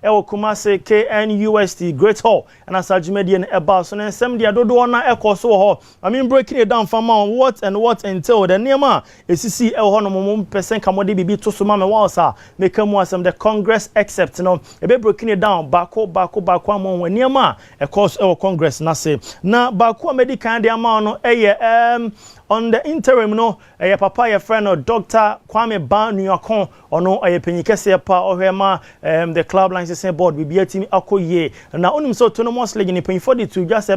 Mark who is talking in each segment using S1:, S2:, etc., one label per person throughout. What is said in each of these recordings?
S1: ewo Kumasi KNUST Great Hall and as Ajimedian eba so na nsem dia dodo na ekoso ho. I mean breaking it down from what entail the nema esisi ewo ho no mo percent kamode bibi to so ma me wasa make mu asem the Congress except no ebe breaking it down bako amon nema ekoso ewo Congress na say na bako medical de ama no on the interim no papa your friend Dr. Kwame Banuakon ono penyikese pa ohema the club licensing board bibi atimi akoye na onim so autonomous league ni penyifo de to just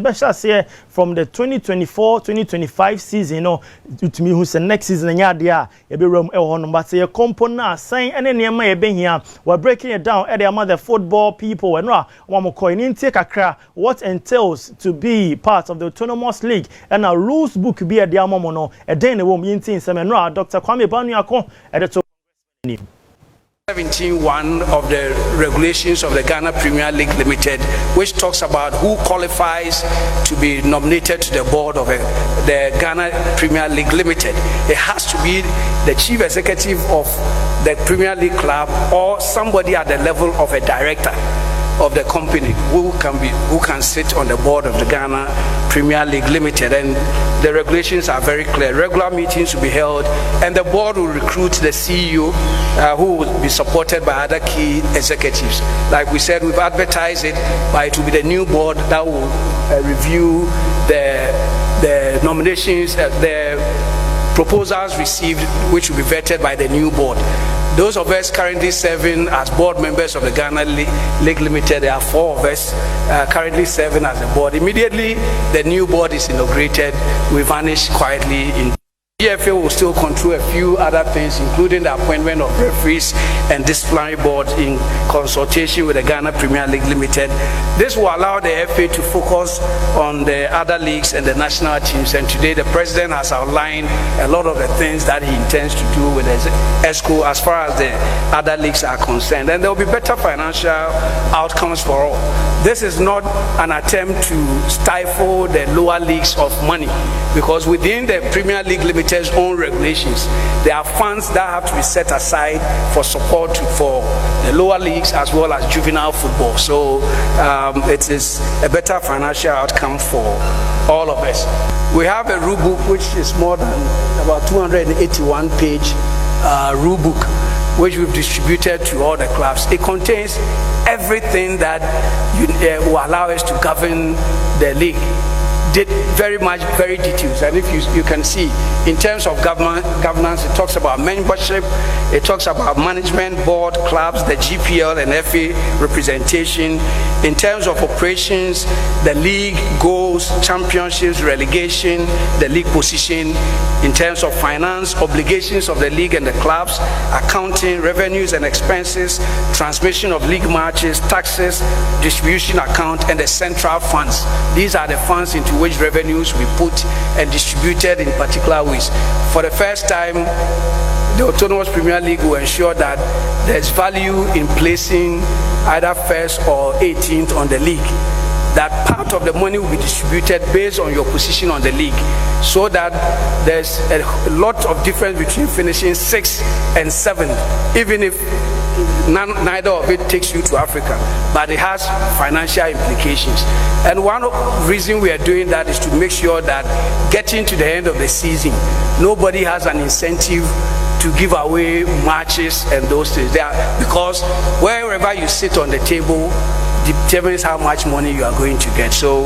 S1: say from the 2024-2025 season no utimi hu say next season nya de a ebe ram no but ye component sign ene niam ye behia we breaking it down at the football people and wa coin in take akra what entails to be part of the autonomous league and a rules book be at the no e den ne wom yintin semenra Dr. Kwame Banuakon at the
S2: 17.1 of the regulations of the Ghana Premier League Limited, which talks about who qualifies to be nominated to the board of the Ghana Premier League Limited. It has to be the chief executive of the Premier League club or somebody at the level of a director of the company who can sit on the board of the Ghana Premier League Limited, and the regulations are very clear. Regular meetings will be held and the board will recruit the CEO who will be supported by other key executives. Like we said, we've advertised it, but it will be the new board that will review the nominations, the proposals received, which will be vetted by the new board. Those of us currently serving as board members of the Ghana League Limited, there are 4 of us currently serving as a board. Immediately the new board is inaugurated, we vanish quietly in. GFA will still control a few other things, including the appointment of referees and disciplinary board in consultation with the Ghana Premier League Limited. This will allow the FA to focus on the other leagues and the national teams. And today the president has outlined a lot of the things that he intends to do with the ESCO as far as the other leagues are concerned. And there will be better financial outcomes for all. This is not an attempt to stifle the lower leagues of money, because within the Premier League Limited own regulations, there are funds that have to be set aside for support for the lower leagues as well as juvenile football. So it is a better financial outcome for all of us. We have a rule book which is more than about 281 page rule book, which we've distributed to all the clubs. It contains everything that will allow us to govern the league. Very detailed, and if you can see in terms of governance, it talks about membership, it talks about management, board, clubs, the GPL and FA representation. In terms of operations, the league goals, championships, relegation, the league position. In terms of finance, obligations of the league and the clubs, accounting, revenues and expenses, transmission of league matches, taxes, distribution account, and the central funds. These are the funds into which revenues we put and distributed in particular ways. For the first time, the Autonomous Premier League will ensure that there's value in placing either first or 18th on the league. That part of the money will be distributed based on your position on the league, so that there's a lot of difference between finishing 6th and 7th, even if neither of it takes you to Africa, but it has financial implications. And one reason we are doing that is to make sure that getting to the end of the season, nobody has an incentive to give away matches and those things there, because wherever you sit on the table determines how much money you are going to get. So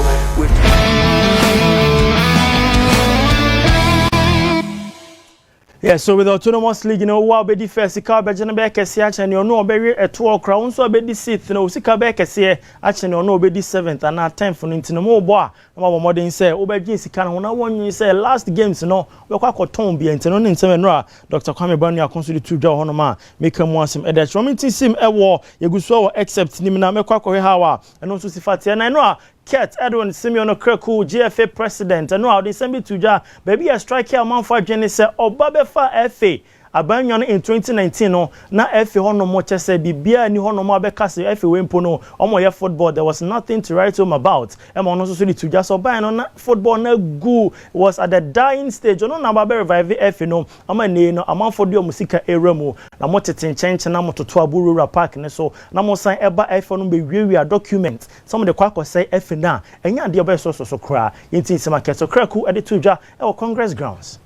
S1: yeah, so with the Autonomous League, you know, what be the first car be Janaba Kesiach and you know be a 12 crown, so be the 6th, no Sika Kesi, actually no be the 7th and not 10th for into more bois. No more than say, Obergin Sika, when I want you say last games, no, we quite Tom be and Tenon in 7 ra, Dr. Kwame Banuakon consider to draw Honoma, make him want some edge. Rominti sim a war, you go so except Nimina Mekako Hawa, and also Sifati and I know. Ket Edwin Simeon Okreku, GFA president, and now they send me to ja, baby a striker man for Jenny say, or Babefa FA. abanwa no in 2019 no na efe hono mo chese bibia ni hono mo abeka se efe wempo no omo ye football there was nothing to write home about e mo no so to just oban no na football na go was at the dying stage no na ba revive efe no ama ne no amanfo de musika eramu na mo tete nchenche na mo toto aburura park ne so na mo san eba efe no be wiewia document some of the kwakọ say efe na enya de oba so kra yenti sema keso kraku ede to dwa e Congress grounds.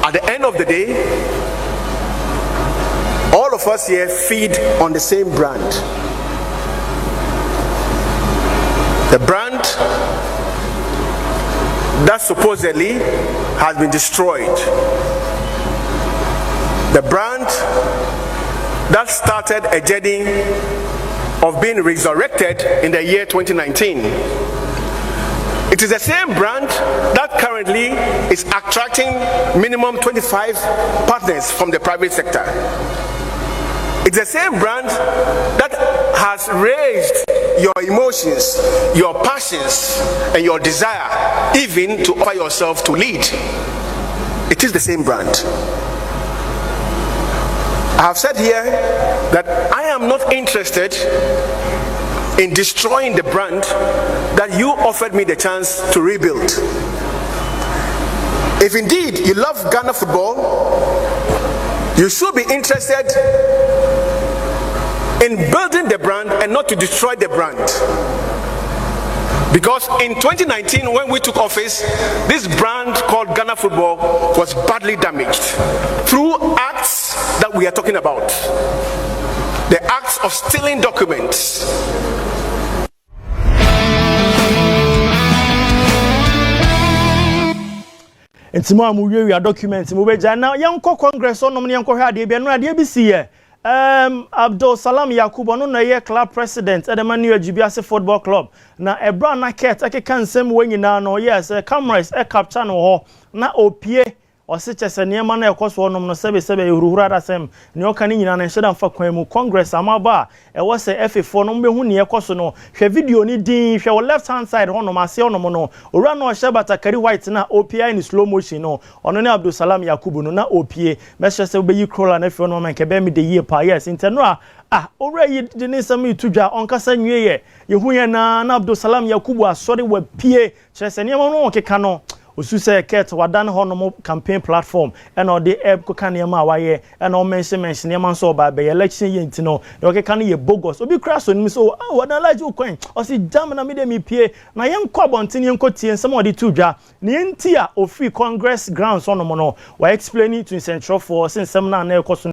S3: At the end of the day, all of us here feed on the same brand. The brand that supposedly has been destroyed. The brand that started a journey of being resurrected in the year 2019. It is the same brand that currently is attracting minimum 25 partners from the private sector. It's the same brand that has raised your emotions, your passions, and your desire, even to offer yourself to lead. It is the same brand. I have said here that I am not interested in destroying the brand that you offered me the chance to rebuild. If indeed you love Ghana football, you should be interested in building the brand and not to destroy the brand. Because in 2019, when we took office, this brand called Ghana football was badly damaged through acts that we are talking about. The acts of stealing documents.
S1: Ntimo amuwe ya document mo beja na yanko congress onom ne yanko hwa de bia no ade bi siye Abdul Salam Yakubu no na ye club president Edemanu Ajibiase football club na Ebra na ket akeka nsem wanyina no yes cameras capture no ho na opie osichese niema na ekoso onom no sebe ehuruhura dasem ne oka ni nyina na nheda mfa kwan mu congress amaba e wo se F4 no mbehu ne ekoso no hwe video ni din hwe wo left hand side honom ase onom no owura no hye batakari white na OPI in slow motion no ono ne Abdul Salam Yakubu no na OPI mehye be yi krola na fe no man ke be me de yi pa yes inteno owura yi de ne sam itudwa onkasa nwie ye hu ye na Abdul Salam Yakubu asori wa pie kyerese niema no okeka no Osuse ket wadan hono campaign platform and all the eb koka niema waye and all mention niema so ba be election ye ntino de okeka no ye bogus obi kra so nim so wadan laji ukwan o si jam na me de mi pie na ye nkọ abonten ye nkotie nsem odi tudwa ne ntia ofi Congress grounds hono mo no wa explaining to Central for nsem na na ekoso